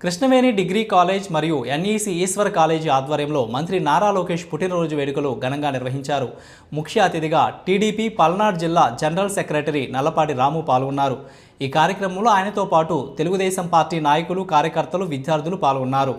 Krishnaveni degree college మరియు NEC Eshwar college ఆధ్వర్యంలో మంత్రి నారా లోకేష్ పుట్టినరోజు వేడుకలు ఘనంగా నిర్వహించారు. ముఖ్య అతిథిగా టీడీపీ పల్నాడు జిల్లా జనరల్ సెక్రటరీ నల్లపాటి రాము పాల్గొన్నారు. ఈ కార్యక్రమంలో ఆయనతో పాటు తెలుగుదేశం పార్టీ నాయకులు, కార్యకర్తలు, విద్యార్థులు పాల్గొన్నారు.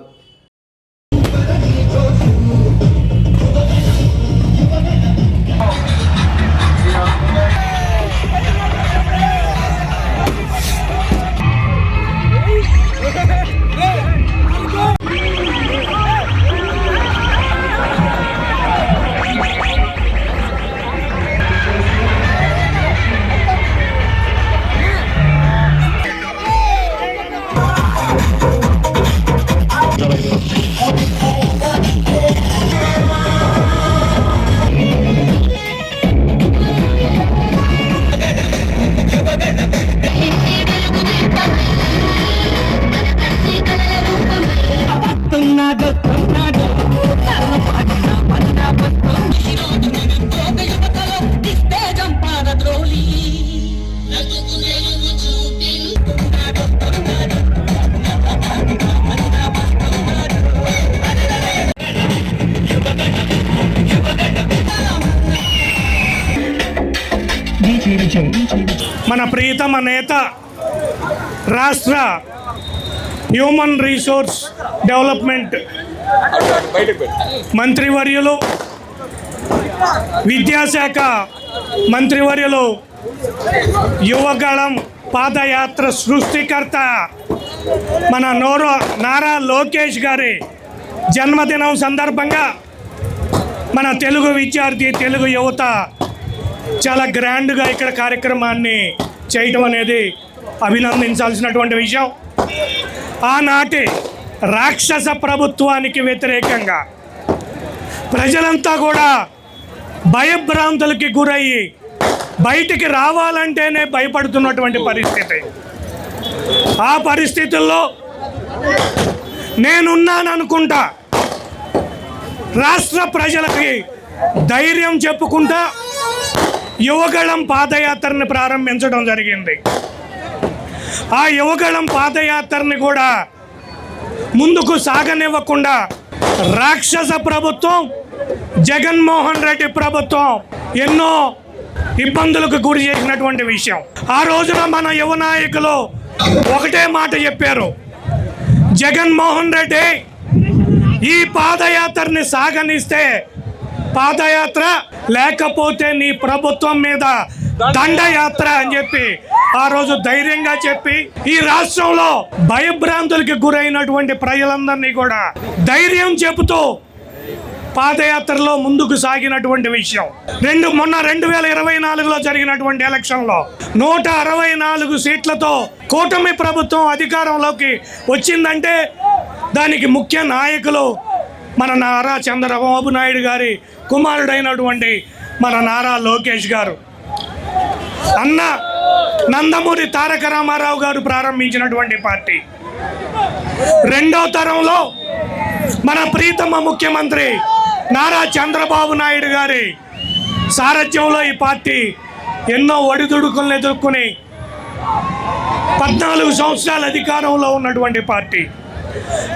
మన ప్రియతమ నేత రాష్ట్ర హ్యూమన్ రిసోర్స్ డెవలప్మెంట్ మంత్రివర్యులు, విద్యాశాఖ మంత్రివర్యులు, యువగళం పాదయాత్ర సృష్టికర్త మన నారా లోకేష్ గారి జన్మదినం సందర్భంగా మన తెలుగు విద్యార్థి, తెలుగు యువత చాలా గ్రాండ్గా ఇక్కడ కార్యక్రమాన్ని చేయటం అనేది అభినందించాల్సినటువంటి విషయం. ఆనాటి రాక్షస ప్రభుత్వానికి వ్యతిరేకంగా ప్రజలంతా కూడా భయభ్రాంతులకి గురయ్యి బయటికి రావాలంటేనే భయపడుతున్నటువంటి పరిస్థితి. ఆ పరిస్థితుల్లో నేనున్నాననుకుంటా రాష్ట్ర ప్రజలకి ధైర్యం చెప్పుకుంటా యువగళం పాదయాత్రని ప్రారంభించడం జరిగింది. ఆ యువగళం పాదయాత్రని కూడా ముందుకు సాగనివ్వకుండా రాక్షస ప్రభుత్వం, జగన్మోహన్ రెడ్డి ప్రభుత్వం ఎన్నో ఇబ్బందులకు గురి చేసినటువంటి విషయం. ఆ రోజున మన యువ నాయకులు ఒకటే మాట చెప్పారు, జగన్మోహన్ రెడ్డి ఈ పాదయాత్రని సాగనిస్తే పాదయాత్ర, లేకపోతే నీ ప్రభుత్వం మీద దండయాత్ర అని చెప్పి ఆ రోజు ధైర్యంగా చెప్పి ఈ రాష్ట్రంలో భయభ్రాంతులకి గురైనటువంటి ప్రజలందరినీ కూడా ధైర్యం చెబుతూ పాదయాత్రలో ముందుకు సాగినటువంటి విషయం. మొన్న 2024లో జరిగినటువంటి ఎలక్షన్లో 164 సీట్లతో కూటమి ప్రభుత్వం అధికారంలోకి వచ్చిందంటే దానికి ముఖ్య నాయకులు మన నారా చంద్రబాబు నాయుడు గారి కుమారుడైనటువంటి మన నారా లోకేష్ గారు, అన్న నందమూరి తారక రామారావు గారు ప్రారంభించినటువంటి పార్టీ. రెండో తరంలో మన ప్రీతమ ముఖ్యమంత్రి నారా చంద్రబాబు నాయుడు గారి సారథ్యంలో ఈ పార్టీ ఎన్నో ఒడిదుడుకులను ఎదుర్కొని 14 సంవత్సరాల అధికారంలో ఉన్నటువంటి పార్టీ.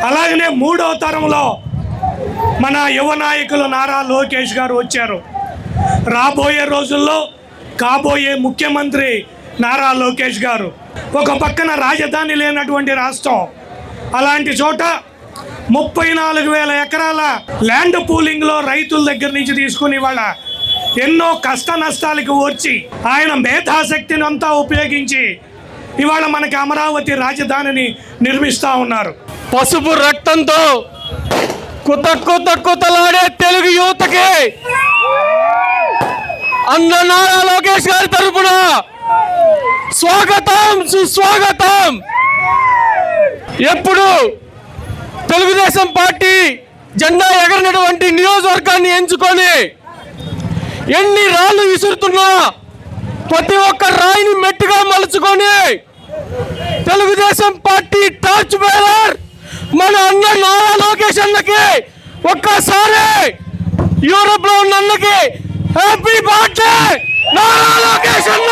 అలాగనే మూడో తరంలో మన యువ నాయకులు నారా లోకేష్ గారు వచ్చారు. రాబోయే రోజుల్లో కాబోయే ముఖ్యమంత్రి నారా లోకేష్ గారు. ఒక పక్కన రాజధాని లేనటువంటి రాష్ట్రం, అలాంటి చోట 34,000 ఎకరాల ల్యాండ్ పూలింగ్లో రైతుల దగ్గర నుంచి తీసుకుని ఇవాళ ఎన్నో కష్ట నష్టాలకు వచ్చి ఆయన మేధాశక్తిని అంతా ఉపయోగించి ఇవాళ మనకి అమరావతి రాజధానిని నిర్మిస్తూ ఉన్నారు. పసుపు రక్తంతో కుతలాడే తెలుగు యువతకి అన్న నారా లోకేష్ గారి తరపున స్వాగతం, సుస్వాగతం. ఎప్పుడు తెలుగుదేశం పార్టీ జెండా ఎగరనటువంటి నియోజకవర్గాన్ని ఎంచుకొని ఎన్ని రాళ్ళు విసురుతున్నా ప్రతి ఒక్క రాయిని మెట్టుగా మలుచుకొని తెలుగుదేశం పార్టీ టార్చ్ బేరర్ మన అన్న నారా లోకేష్ అన్నకి ఒక్కసారి యూరోప్ లో ఉన్న అన్నకి హ్యాపీ బర్త్డే నారా లోకేష్ అన్న.